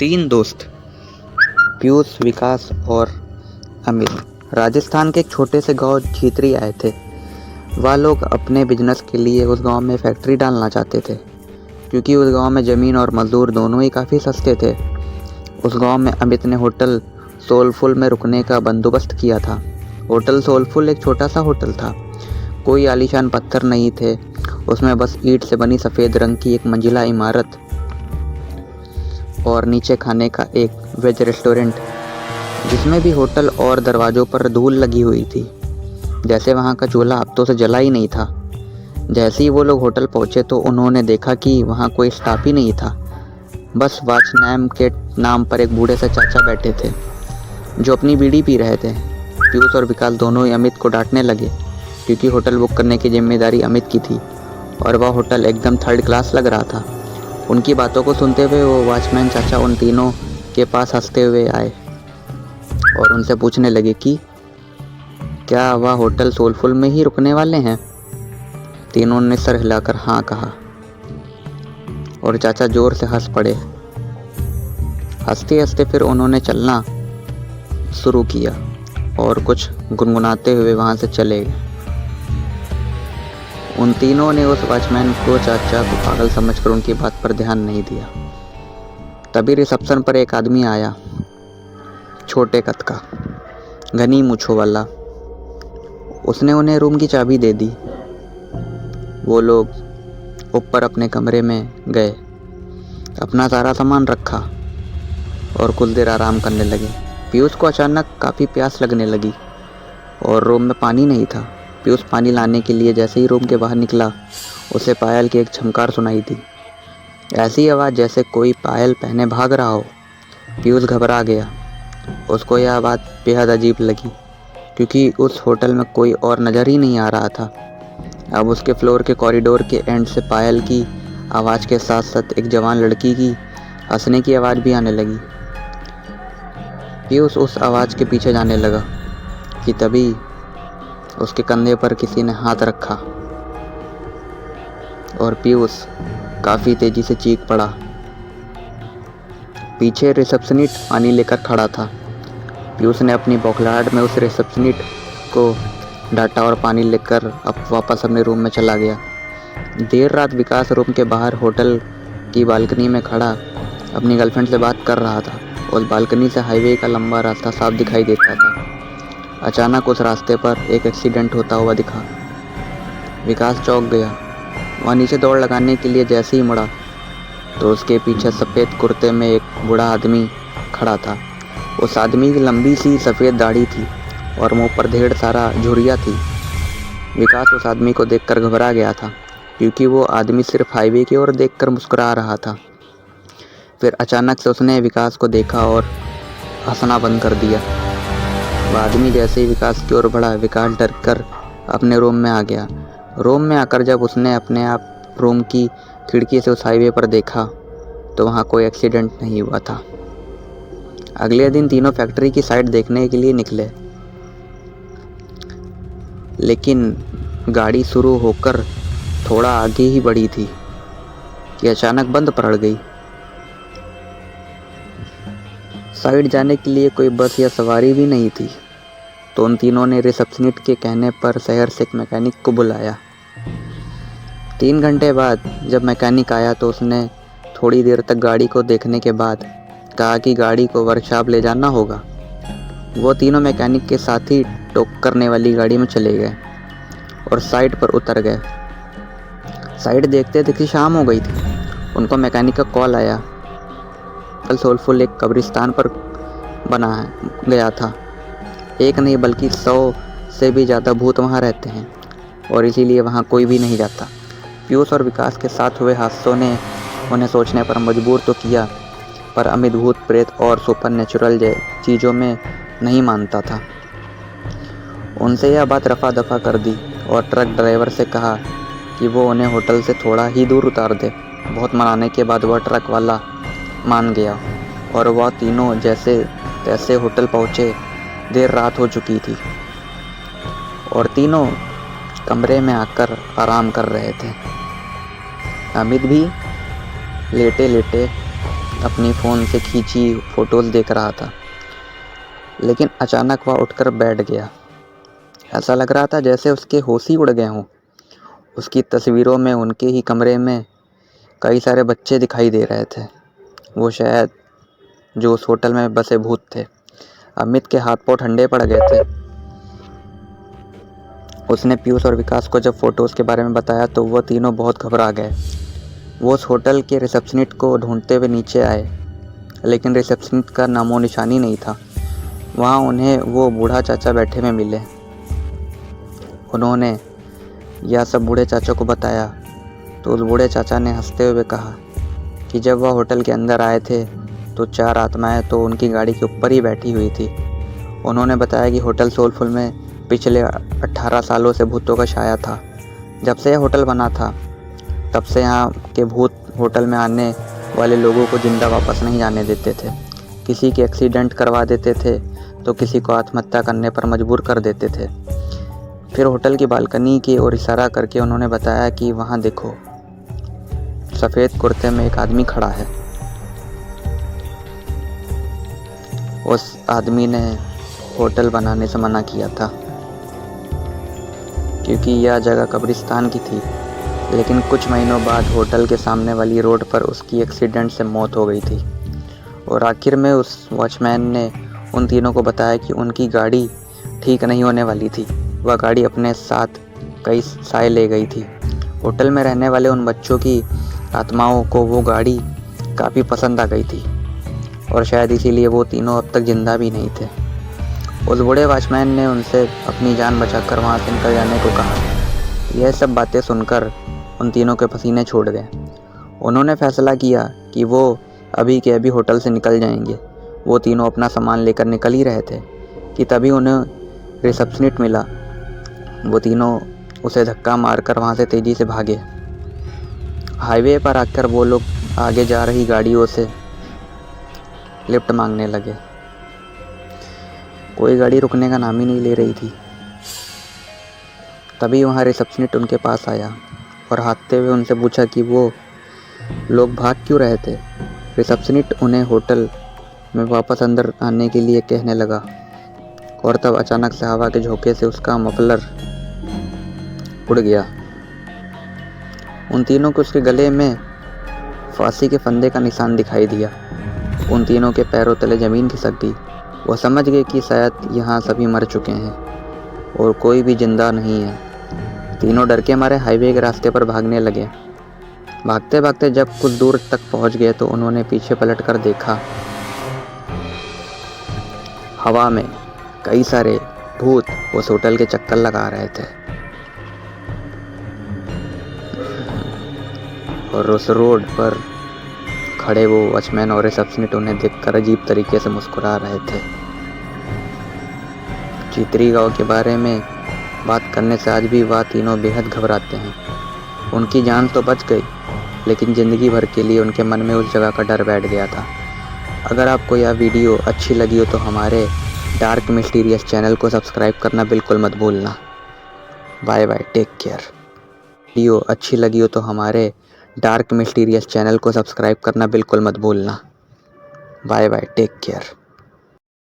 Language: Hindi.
तीन दोस्त पीयूष, विकास और अमित राजस्थान के एक छोटे से गांव झीतरी आए थे। वह लोग अपने बिजनेस के लिए उस गांव में फैक्ट्री डालना चाहते थे, क्योंकि उस गांव में ज़मीन और मज़दूर दोनों ही काफ़ी सस्ते थे। उस गांव में अमित ने होटल सोलफुल में रुकने का बंदोबस्त किया था। होटल सोलफुल एक छोटा सा होटल था। कोई आलीशान पत्थर नहीं थे, उसमें बस ईंट से बनी सफ़ेद रंग की एक मंजिला इमारत और नीचे खाने का एक वेज रेस्टोरेंट, जिसमें भी होटल और दरवाज़ों पर धूल लगी हुई थी, जैसे वहाँ का चूल्हा हफ्तों से जला ही नहीं था। जैसे ही वो लोग होटल पहुँचे तो उन्होंने देखा कि वहाँ कोई स्टाफ ही नहीं था। बस वॉचमैन के नाम पर एक बूढ़े से चाचा बैठे थे, जो अपनी बीड़ी पी रहे थे। पीयूष और विकास दोनों ही अमित को डांटने लगे, क्योंकि होटल बुक करने की जिम्मेदारी अमित की थी और वह होटल एकदम थर्ड क्लास लग रहा था। उनकी बातों को सुनते हुए वो वॉचमैन चाचा उन तीनों के पास हंसते हुए आए और उनसे पूछने लगे कि क्या वह होटल सोलफुल में ही रुकने वाले हैं। तीनों ने सर हिलाकर हाँ कहा और चाचा जोर से हंस पड़े। हंसते हंसते फिर उन्होंने चलना शुरू किया और कुछ गुनगुनाते हुए वहाँ से चले गए। उन तीनों ने उस वॉचमैन को चाचा को पागल समझकर उनकी बात पर ध्यान नहीं दिया। तभी रिसेप्शन पर एक आदमी आया, छोटे कद का, घनी मूंछों वाला। उसने उन्हें रूम की चाबी दे दी। वो लोग ऊपर अपने कमरे में गए, अपना सारा सामान रखा और कुछ देर आराम करने लगे। पीयूष को अचानक काफ़ी प्यास लगने लगी और रूम में पानी नहीं था। पीयूष पानी लाने के लिए जैसे ही रूम के बाहर निकला, उसे पायल की एक झमकार सुनाई दी। ऐसी आवाज़ जैसे कोई पायल पहने भाग रहा हो। पीयूष घबरा गया। उसको यह बात बेहद अजीब लगी, क्योंकि उस होटल में कोई और नज़र ही नहीं आ रहा था। अब उसके फ्लोर के कॉरिडोर के एंड से पायल की आवाज़ के साथ साथ एक जवान लड़की की हंसने की आवाज़ भी आने लगी। पीयूष उस आवाज़ के पीछे जाने लगा कि तभी उसके कंधे पर किसी ने हाथ रखा और पीयूष काफ़ी तेज़ी से चीख पड़ा। पीछे रिसेप्शनिस्ट पानी लेकर खड़ा था। पीयूष ने अपनी बौखलाहट में उस रिसेप्शनिस्ट को डांटा और पानी लेकर अब वापस अपने रूम में चला गया। देर रात विकास रूम के बाहर होटल की बालकनी में खड़ा अपनी गर्लफ्रेंड से बात कर रहा था। उस बालकनी से हाईवे का लंबा रास्ता साफ दिखाई देता था। अचानक उस रास्ते पर एक एक्सीडेंट होता हुआ दिखा। विकास चौंक गया। वह नीचे दौड़ लगाने के लिए जैसे ही मुड़ा तो उसके पीछे सफ़ेद कुर्ते में एक बूढ़ा आदमी खड़ा था। उस आदमी की लंबी सी सफ़ेद दाढ़ी थी और मुंह पर ढेर सारा झुर्रियाँ थी। विकास उस आदमी को देखकर घबरा गया था, क्योंकि वो आदमी सिर्फ हाईवे की ओर देखकर मुस्कुरा रहा था। फिर अचानक से उसने विकास को देखा और हंसना बंद कर दिया। वह आदमी जैसे ही विकास की ओर बढ़ा, विकास डर कर अपने रूम में आ गया। रूम में आकर जब उसने अपने आप रूम की खिड़की से उस हाईवे पर देखा तो वहाँ कोई एक्सीडेंट नहीं हुआ था। अगले दिन तीनों फैक्ट्री की साइट देखने के लिए निकले, लेकिन गाड़ी शुरू होकर थोड़ा आगे ही बढ़ी थी कि अचानक बंद पड़ गई। साइड जाने के लिए कोई बस या सवारी भी नहीं थी। तो उन तीनों ने रिसेप्शनिस्ट के कहने पर शहर से एक मैकेनिक को बुलाया। 3 घंटे बाद जब मैकेनिक आया तो उसने थोड़ी देर तक गाड़ी को देखने के बाद कहा कि गाड़ी को वर्कशॉप ले जाना होगा। वो तीनों मैकेनिक के साथ ही टोक करने वाली गाड़ी में चले गए और साइट पर उतर गए। साइट देखते देखते शाम हो गई थी। उनको मैकेनिक का कॉल आया। कल सोलफुल एक कब्रिस्तान पर बना गया था। एक नहीं बल्कि 100 से भी ज़्यादा भूत वहाँ रहते हैं और इसीलिए वहाँ कोई भी नहीं जाता। पीयूष और विकास के साथ हुए हादसों ने उन्हें सोचने पर मजबूर तो किया, पर अमित भूत प्रेत और सुपर नेचुरल चीज़ों में नहीं मानता था। उनसे यह बात रफा दफा कर दी और ट्रक ड्राइवर से कहा कि वो उन्हें होटल से थोड़ा ही दूर उतार दे। बहुत मनाने के बाद वह ट्रक वाला मान गया और वह तीनों जैसे तैसे होटल पहुँचे। देर रात हो चुकी थी और तीनों कमरे में आकर आराम कर रहे थे। अमित भी लेटे लेटे अपनी फ़ोन से खींची फ़ोटोज़ देख रहा था, लेकिन अचानक वह उठकर बैठ गया। ऐसा लग रहा था जैसे उसके होश ही उड़ गए हों। उसकी तस्वीरों में उनके ही कमरे में कई सारे बच्चे दिखाई दे रहे थे। वो शायद जो उस होटल में बसे भूत थे। अमित के हाथ पांव ठंडे पड़ गए थे। उसने पीयूष और विकास को जब फ़ोटोज़ के बारे में बताया तो वो तीनों बहुत घबरा गए। वो उस होटल के रिसेप्शनिस्ट को ढूंढते हुए नीचे आए, लेकिन रिसेप्शनिस्ट का नामो निशानी नहीं था। वहाँ उन्हें वो बूढ़ा चाचा बैठे में मिले। उन्होंने यह सब बूढ़े चाचा को बताया तो उस बूढ़े चाचा ने हंसते हुए कहा कि जब वह होटल के अंदर आए थे तो 4 आत्माएं तो उनकी गाड़ी के ऊपर ही बैठी हुई थी। उन्होंने बताया कि होटल सोलफुल में पिछले 18 सालों से भूतों का छाया था। जब से यह होटल बना था तब से यहाँ के भूत होटल में आने वाले लोगों को जिंदा वापस नहीं आने देते थे। किसी के एक्सीडेंट करवा देते थे तो किसी को आत्महत्या करने पर मजबूर कर देते थे। फिर होटल की बालकनी की ओर इशारा करके उन्होंने बताया कि वहाँ देखो, सफ़ेद कुर्ते में एक आदमी खड़ा है। उस आदमी ने होटल बनाने से मना किया था क्योंकि यह जगह कब्रिस्तान की थी, लेकिन कुछ महीनों बाद होटल के सामने वाली रोड पर उसकी एक्सीडेंट से मौत हो गई थी। और आखिर में उस वॉचमैन ने उन तीनों को बताया कि उनकी गाड़ी ठीक नहीं होने वाली थी। वह गाड़ी अपने साथ कई साए ले गई थी। होटल में रहने वाले उन बच्चों की आत्माओं को वो गाड़ी काफ़ी पसंद आ गई थी और शायद इसीलिए वो तीनों अब तक जिंदा भी नहीं थे। उस बूढ़े वॉचमैन ने उनसे अपनी जान बचाकर वहाँ से निकल जाने को कहा। यह सब बातें सुनकर उन तीनों के पसीने छूट गए। उन्होंने फैसला किया कि वो अभी के अभी होटल से निकल जाएंगे। वो तीनों अपना सामान लेकर निकल ही रहे थे कि तभी उन्हें रिसेप्शनिस्ट मिला। वो तीनों उसे धक्का मारकर वहाँ से तेज़ी से भागे। हाईवे पर आकर वो लोग आगे जा रही गाड़ियों से लिफ्ट मांगने लगे। कोई गाड़ी रुकने का नाम ही नहीं ले रही थी। तभी वहाँ रिसेप्शनिस्ट उनके पास आया और हंसते हुए उनसे पूछा कि वो लोग भाग क्यों रहे थे। रिसेप्शनिस्ट उन्हें होटल में वापस अंदर आने के लिए कहने लगा और तब अचानक से हवा के झोंके से उसका मफलर उड़ गया। उन तीनों को उसके गले में फांसी के फंदे का निशान दिखाई दिया। उन तीनों के पैरों तले ज़मीन खिसक गई। वो समझ गए कि शायद यहाँ सभी मर चुके हैं और कोई भी जिंदा नहीं है। तीनों डर के मारे हाईवे के रास्ते पर भागने लगे। भागते भागते जब कुछ दूर तक पहुँच गए तो उन्होंने पीछे पलटकर देखा। हवा में कई सारे भूत उस होटल के चक्कर लगा रहे थे और उस रोड पर खड़े वो वॉचमैन और रिसेप्शनिस्ट उन्हें देखकर अजीब तरीके से मुस्कुरा रहे थे। चित्री गांव के बारे में बात करने से आज भी वह तीनों बेहद घबराते हैं। उनकी जान तो बच गई, लेकिन ज़िंदगी भर के लिए उनके मन में उस जगह का डर बैठ गया था। अगर आपको यह वीडियो अच्छी लगी हो तो हमारे डार्क मिस्टीरियस चैनल को सब्सक्राइब करना बिल्कुल मत भूलना। Bye bye, take care. Video अच्छी लगी हो तो हमारे डार्क मिस्टीरियस चैनल को सब्सक्राइब करना बिल्कुल मत भूलना। Bye bye, take care.